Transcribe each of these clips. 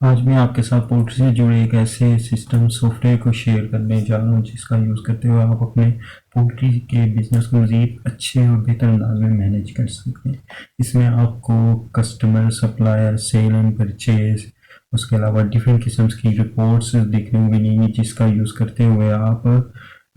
आज मैं आपके साथ पोल्ट्री से जुड़े एक ऐसे सिस्टम सॉफ्टवेयर को शेयर करने जा रहा हूँ जिसका यूज़ करते हुए आप अपने पोल्ट्री के बिजनेस को मज़ीद अच्छे और बेहतर अंदाज में मैनेज कर सकते हैं। इसमें आपको customer, supplier, sale and purchase, उसके अलावा डिफरेंट किस्म की रिपोर्ट्स देखने को मिलेंगी जिसका यूज़ करते हुए आप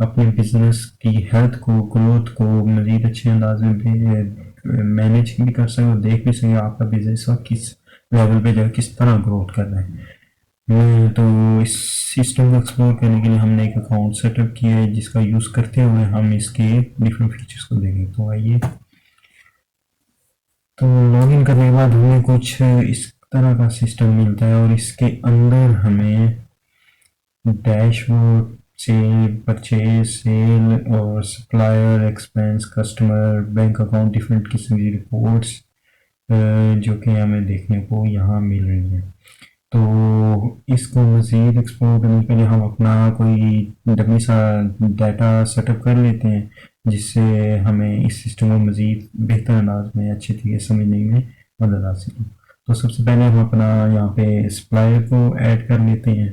अपने बिजनेस की हेल्थ को, ग्रोथ को मज़ीद अच्छे अंदाज में मैनेज भी कर सकें और देख भी सकें आपका बिजनेस किस लेवल पे जो किस तरह ग्रोथ कर रहा है। तो इस सिस्टम को एक्सप्लोर करने के लिए हमने एक अकाउंट सेटअप किया है जिसका यूज़ करते हुए हम इसके डिफरेंट फीचर्स को देखें। तो आइए, तो लॉगिन करने के बाद हमें कुछ इस तरह का सिस्टम मिलता है और इसके अंदर हमें डैशबोर्ड, सेल, परचेज, सेल और supplier, expense, customer, bank account, different किस्म की रिपोर्ट्स जो कि हमें देखने को यहाँ मिल रही हैं। तो इसको मज़ीद एक्सप्लोर करने के लिए हम अपना कोई डमी सा डाटा सेटअप कर लेते हैं जिससे हमें इस सिस्टम को मज़ीद बेहतर अंदाज में अच्छे तरीके से समझने में मदद आ सके। तो सबसे पहले हम अपना यहाँ पे सप्लायर को ऐड कर लेते हैं।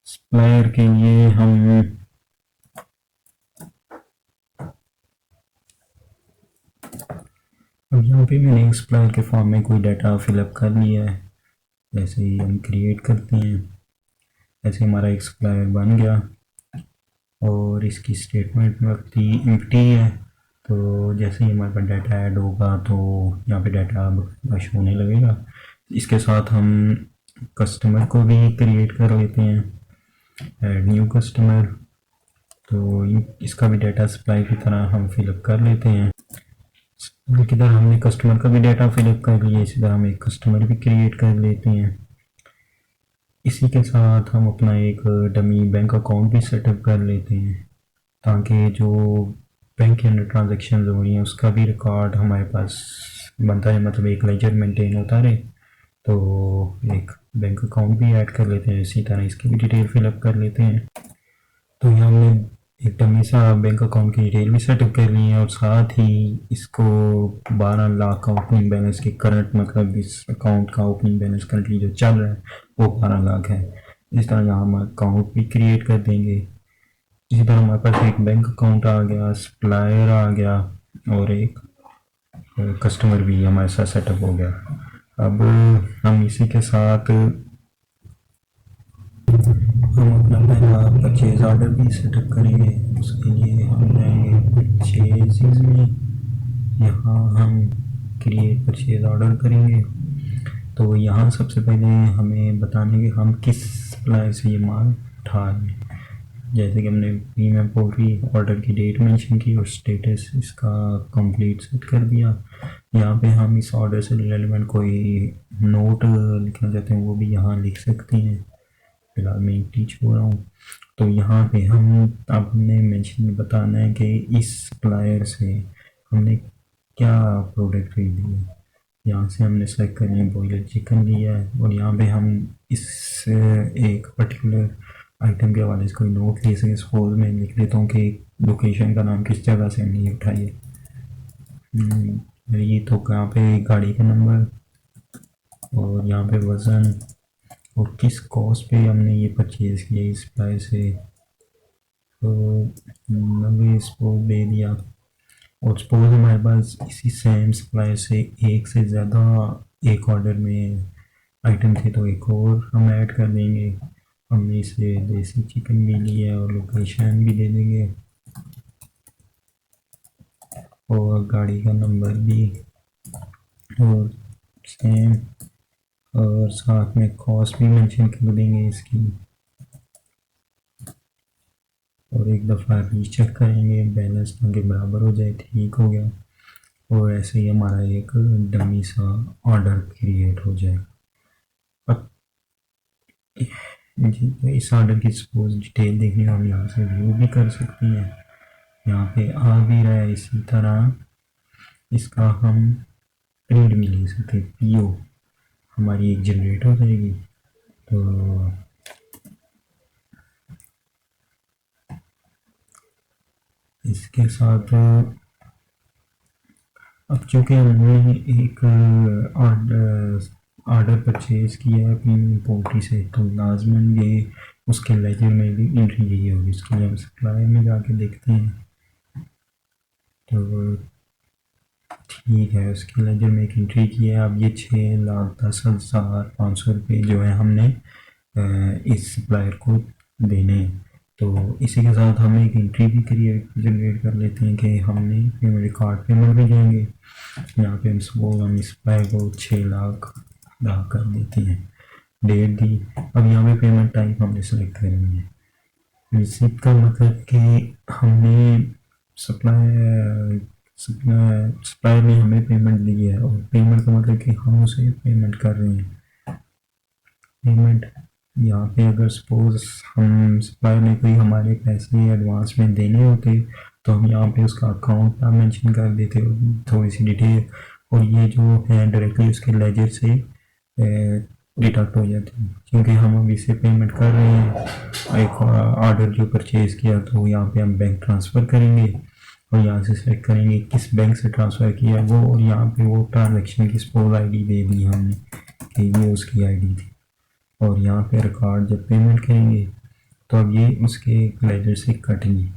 सप्लायर के लिए हम अब यहाँ पे मैंने सप्लायर के फॉर्म में कोई डाटा फिलअप कर लिया है। जैसे ही हम क्रिएट करते हैं ऐसे हमारा एक सप्लायर बन गया और इसकी स्टेटमेंट एम्प्टी है। तो जैसे ही हमारे पास डाटा ऐड होगा तो यहाँ पे डाटा शो होने लगेगा। इसके साथ हम कस्टमर को भी क्रिएट कर लेते हैं, ऐड न्यू कस्टमर। तो इसका भी डाटा सप्लाई की तरह हम फिलअप कर लेते हैं। की तरह हमने कस्टमर का भी डाटा फिलअप कर लिया, इसी तरह हम एक कस्टमर भी क्रिएट कर लेते हैं। इसी के साथ हम अपना एक डमी बैंक अकाउंट भी सेटअप कर लेते हैं ताकि जो बैंक के अंदर ट्रांजेक्शन हो रही हैं उसका भी रिकॉर्ड हमारे पास बनता है, मतलब एक लेजर मेंटेन होता रहे। तो एक बैंक अकाउंट भी ऐड कर लेते हैं, इसी तरह इसकी भी डिटेल फिलअप कर लेते हैं। तो यहाँ हमने एक डमी सा बैंक अकाउंट की डिटेल भी सेटअप कर ली है और साथ ही इसको 12 लाख का ओपनिंग बैलेंस की करंट, मतलब इस अकाउंट का ओपनिंग बैलेंस करंटली जो चल रहा है वो 12 लाख है। इस तरह यहाँ हम अकाउंट भी क्रिएट कर देंगे। इसी तरह हमारे पास एक बैंक अकाउंट आ गया, सप्लायर आ गया और एक कस्टमर भी हमारे साथ सेटअप हो गया। अब हम इसी के साथ हम अपना पहला परचेज ऑर्डर भी सेटअप करेंगे। उसके लिए हम जाएंगे परचेज में, यहाँ हम क्रिएट परचेज ऑर्डर करेंगे। तो यहाँ सबसे पहले हमें बताने कि हम किस सप्लायर से ये माल उठा रहे हैं। जैसे कि हमने प्रीमियम पोल्ट्री ऑर्डर की डेट मेंशन की और स्टेटस इसका कंप्लीट सेट कर दिया। यहाँ पे हम इस ऑर्डर से रिलेवेंट कोई नोट लिखना चाहते हैं वो भी यहाँ लिख सकते हैं। फिलहाल मैं टीच हो रहा हूँ। तो यहाँ पे हम अब हमने मेंशन बताना है कि इस सप्लायर से हमने क्या प्रोडक्ट खरीदी है। यहाँ से हमने सेलेक्ट करनी है बॉयलर चिकन लिया है और यहाँ पे हम इस एक पर्टिकुलर आइटम के हवाले से कोई नोट ले सके। सपोज मैं लिख देता हूँ कि लोकेशन का नाम किस जगह से हमने ये उठाई है। ये तो यहाँ पे गाड़ी का नंबर और यहाँ पे वज़न और किस कॉस्ट पे हमने ये परचेज़ किया इस प्राइस से। तो मैंने इसको दे दिया और सपोज हमारे पास इसी सेम सप्लाई से एक से ज़्यादा एक ऑर्डर में आइटम थे तो एक और हम ऐड कर देंगे। हमने इसे देसी चिकन भी लिया और लोकेशन भी दे देंगे और गाड़ी का नंबर भी और सेम और साथ में कॉस्ट भी मेंशन कर देंगे इसकी। और एक दफ़ा रीचेक करेंगे बैलेंस ताकि बराबर हो जाए। ठीक हो गया और ऐसे ही हमारा एक डमी सा ऑर्डर क्रिएट हो जाएगा। अब जी, तो इस ऑर्डर की सपोज डिटेल देखनी हो हम यहाँ से व्यू भी कर सकते हैं। यहाँ पे आ भी रहा है। इसी तरह इसका हम प्रिंट भी ले सकते हैं, पीओ हमारी एक जनरेट हो जाएगी। तो इसके साथ अब चूँकि हमने एक ऑर्डर परचेज़ किया है अपनी पोल्ट्री से, तो लाजमन ये उसके लेजर में भी एंट्री यही होगी। इसके लिए हम सप्लायर में जाके देखते हैं। तो ठीक है, उसके लेजर में एक एंट्री की है। अब ये 6,10,500 रुपये जो है हमने इस सप्लायर को देने हैं। तो इसी के साथ हम एक एंट्री भी जनरेट कर लेते हैं कि हमने पेमेंट कार्ड पेमेंट भी देंगे। यहाँ पे हम इस सप्लायर को 6 लाख अदा कर देते हैं, डेट दी। अब यहाँ पे पेमेंट टाइप हमने सेलेक्ट करनी है। रिसिप्ट का मतलब कि हमने सप्लाई सप्लायर ने हमें पेमेंट दी है, और पेमेंट का मतलब कि हम उसे पेमेंट कर रहे हैं। पेमेंट यहाँ पे अगर सपोज हम सप्लायर ने कोई हमारे पैसे एडवांस में देने होते तो हम यहाँ पे उसका अकाउंट मेंशन कर देते, थोड़ी सी डिटेल, और ये जो है डायरेक्टली उसके लेजर से डिडक्ट हो जाते हैं, क्योंकि हम अभी से पेमेंट कर रहे हैं। एक ऑर्डर जो परचेज़ किया तो यहाँ पे हम बैंक ट्रांसफ़र करेंगे, और यहाँ से सेलेक्ट करेंगे किस बैंक से ट्रांसफ़र किया वो, और यहाँ पे वो ट्रांजेक्शन की स्पोल आईडी दे दी हमने कि ये उसकी आईडी थी। और यहाँ पे रिकॉर्ड जब पेमेंट करेंगे तो अब ये उसके लेजर से कटेंगे।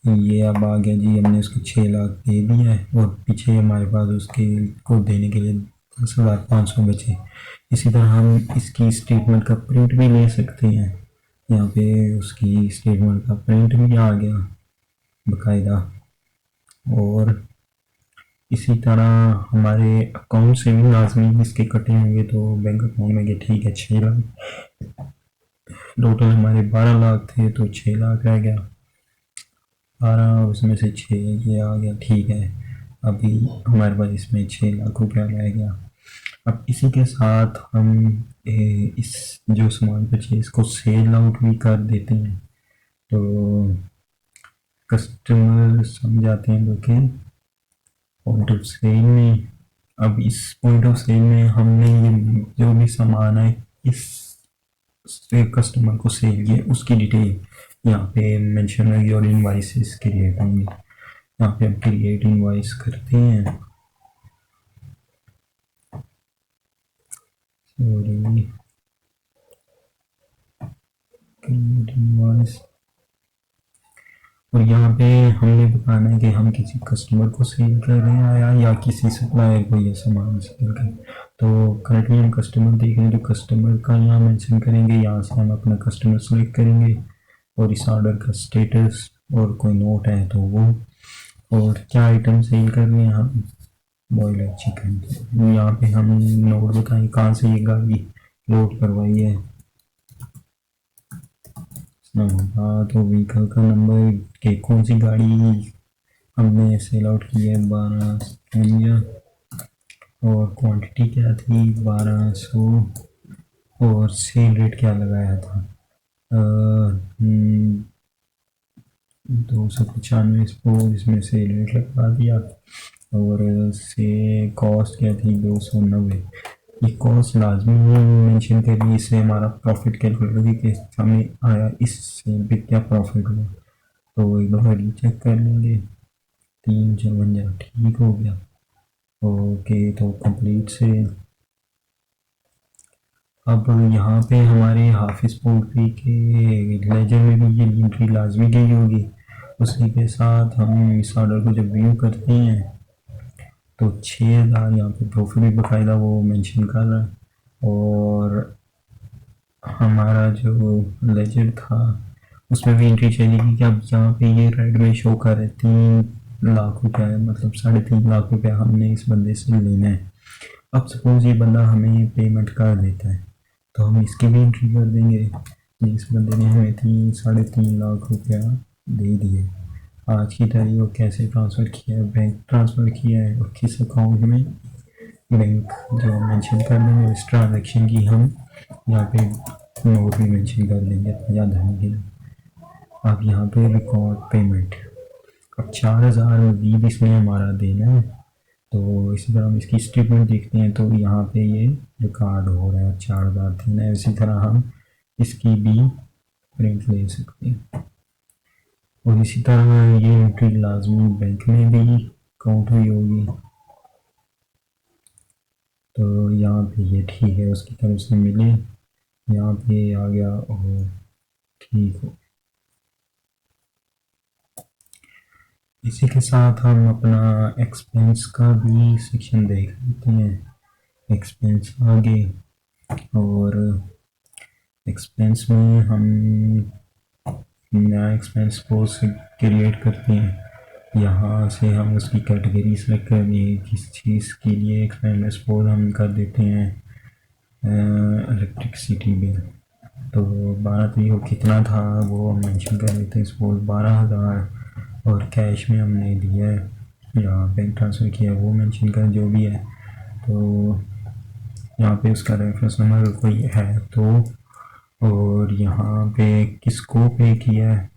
ये अब आ गया जी, हमने उसको 6 लाख दे दिया है, और पीछे हमारे पास उसके को देने के लिए 10,500 बचे। इसी तरह हम इसकी स्टेटमेंट का प्रिंट भी ले सकते हैं। यहाँ पे उसकी स्टेटमेंट का प्रिंट भी आ गया बाकायदा। और इसी तरह हमारे अकाउंट से भी लाजमी इसके कटे होंगे, तो बैंक अकाउंट में ठीक है 6 लाख, टोटल हमारे 12 लाख थे तो 6 लाख रह गया, 12 उसमें से 6 ये आ गया, ठीक है। अभी हमारे पास इसमें 6 लाख रुपया रह गया। अब इसी के साथ हम इस जो सामान परचेज को सेल आउट भी कर देते हैं, तो कस्टमर समझाते हैं कि पॉइंट ऑफ सेल में। अब इस पॉइंट ऑफ सेल में हमने ये जो भी सामान है इस कस्टमर को सेल किया उसकी डिटेल यहाँ पे मेंशन होगी, और इनवाइसेस क्रिएट होंगे। यहाँ पे हम क्रिएट इनवाइस करते हैं, सॉरी क्रिएट इनवाइस, और यहाँ पे हमने बताना है कि हम किसी कस्टमर को सेल कर रहे हैं या किसी सप्लायर को ये सामान सेल कर। तो करंटली हम कस्टमर देख रहे हैं, तो कस्टमर का यहाँ मेंशन करेंगे, यहाँ से हम अपना कस्टमर सेलेक्ट करेंगे, और इस ऑर्डर का स्टेटस और कोई नोट है तो वो, और क्या आइटम सेल कर रहे हैं हम, बॉयलर चिकन। यहाँ पे हम नोट बताएं कहाँ से ये गाड़ी लोड करवाई है, हाँ तो व्हीकल का नंबर के कौन सी गाड़ी हमने सेल आउट की है 1200, और क्वांटिटी क्या थी 1200, और सेल रेट क्या लगाया था 295, इसमें सेल रेट लगा दिया, और से कॉस्ट क्या थी 290। ये कॉस्ट लाजमी मेंशन करिए, इससे हमारा प्रॉफिट कैलकुलेट होगी कि हमें आया इस सेल पे क्या प्रॉफिट हुआ। तो एक बार रीचेक कर लेंगे, 354 ठीक हो गया। ओके, तो कंप्लीट से अब यहाँ पे हमारे हाफिज़ पोल्ट्री के लेजर में भी ये एंट्री लाजमी गई होगी। उसी के साथ हम इस ऑर्डर को जब व्यू करते हैं तो 6,000 यहाँ पे प्रॉफिट भी बाकायदा वो मेंशन कर रहा है, और हमारा जो लेजर था उसमें भी एंट्री चलेगी कि अब यहाँ पे ये रेड में शो कर रहे 3 लाख रुपया है, मतलब 3.5 लाख रुपया हमने इस बंदे से लेना है। अब सपोज ये बंदा हमें पेमेंट कर देता है तो हम इसकी भी एंट्री कर देंगे, इस बंदे ने हमें 3.5 लाख रुपया दे दिए। आज की तारीख को कैसे ट्रांसफ़र किया है, बैंक ट्रांसफ़र किया है, और किस अकाउंट में, बैंक जो मेंशन कर देंगे इस ट्रांजेक्शन की हम यहाँ पे नोट भी मेंशन कर देंगे याद रहने के लिए। अब यहाँ पे रिकॉर्ड पेमेंट, अब 4,000 मज़ीद इसमें हमारा देना है, तो इसी तरह हम इसकी स्टेटमेंट देखते हैं तो यहाँ पे ये रिकॉर्ड हो रहा है 4,000 देना है। इसी तरह हम इसकी भी प्रिंट ले सकते हैं। और इसी तरह ये एंट्री लाजमी बैंक में भी काउंट हुई होगी। तो यहाँ पे ये ठीक है, उसकी तरफ से मिले, यहाँ पे आ गया और ठीक हो। इसी के साथ हम अपना एक्सपेंस का भी सेक्शन देख लेते हैं। एक्सपेंस आगे, और एक्सपेंस में हम नया एक्सपेंस पोस्ट क्रिएट करते हैं। यहाँ से हम उसकी कैटेगरी सेलेक्ट कर देंगे, किस चीज़ के लिए एक्सपेंस पोस्ट हम कर देते हैं इलेक्ट्रिसिटी बिल। तो 12 तारीख को कितना था वो हम मेंशन कर देते हैं, सपोज 12,000, और कैश में हमने दिया है या बैंक ट्रांसफ़र किया वो मेंशन कर, जो भी है। तो यहाँ पे उसका रेफरेंस नंबर कोई है तो, और यहाँ पे किसको पे किया है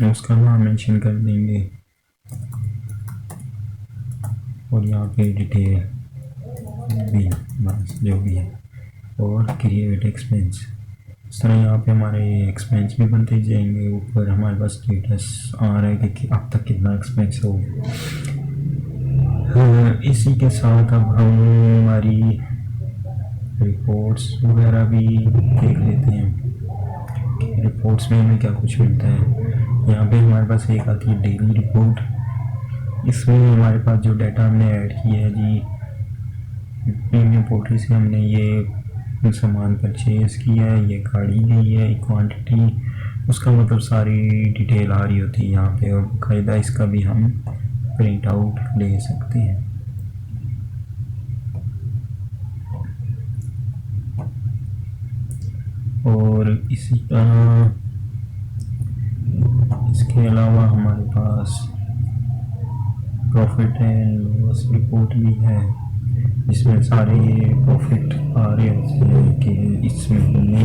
उसका नाम मेंशन कर देंगे, और यहाँ पे डिटेल भी बस जो भी है, और क्रिएट एक्सपेंस। इस तरह यहाँ पे हमारे एक्सपेंस भी बनते जाएंगे। ऊपर हमारे पास स्टेटस आ रहा है कि अब तक कितना एक्सपेंस हो। इसी के साथ अब हम हमारी रिपोर्ट्स वगैरह भी देख लेते हैं। रिपोर्ट्स में हमें क्या कुछ मिलता है। यहाँ पे हमारे पास एक आती है डेली रिपोर्ट। इसमें हमारे पास जो डाटा हमने ऐड किया है जी, प्रीमियम पोर्टल से हमने ये सामान परचेज किया है, ये गाड़ी ली है, क्वांटिटी, उसका मतलब सारी डिटेल आ रही होती है यहाँ पे, और बाकायदा इसका भी हम प्रिंट आउट ले सकते हैं। और इसी तरह इसके अलावा हमारे पास प्रॉफिट एंड लॉस रिपोर्ट भी है, जिसमें सारे प्रॉफिट आ रहे होते हैं कि इस महीने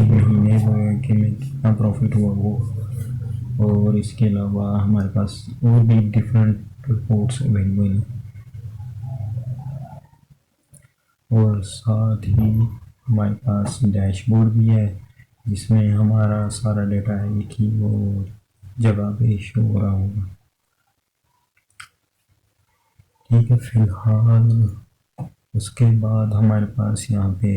के में कितना प्रॉफिट हुआ वो। और इसके अलावा हमारे पास और भी डिफरेंट रिपोर्ट्स अवेलेबल हैं। और साथ ही हमारे पास डैशबोर्ड भी है, जिसमें हमारा सारा डाटा है एक ही वो जगह पे शो हो रहा होगा। ठीक है, फिलहाल उसके बाद हमारे पास यहाँ पे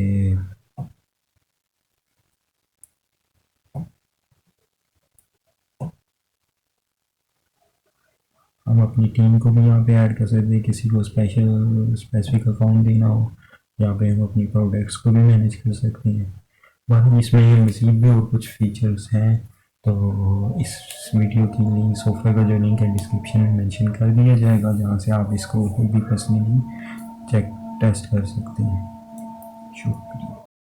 हम अपनी टीम को भी यहाँ पे ऐड कर सकते हैं, किसी को स्पेसिफिक अकाउंट देना हो। यहाँ पे हम अपनी प्रोडक्ट्स को भी मैनेज कर सकते हैं। बाकी इसमें मज़ीद भी और कुछ फीचर्स हैं, तो इस वीडियो की लिंक, सॉफ्टवेयर का जो लिंक है डिस्क्रिप्शन में मेंशन कर दिया जाएगा, जहाँ से आप इसको खुद भी पर्सनली चेक टेस्ट कर सकते हैं। शुक्रिया।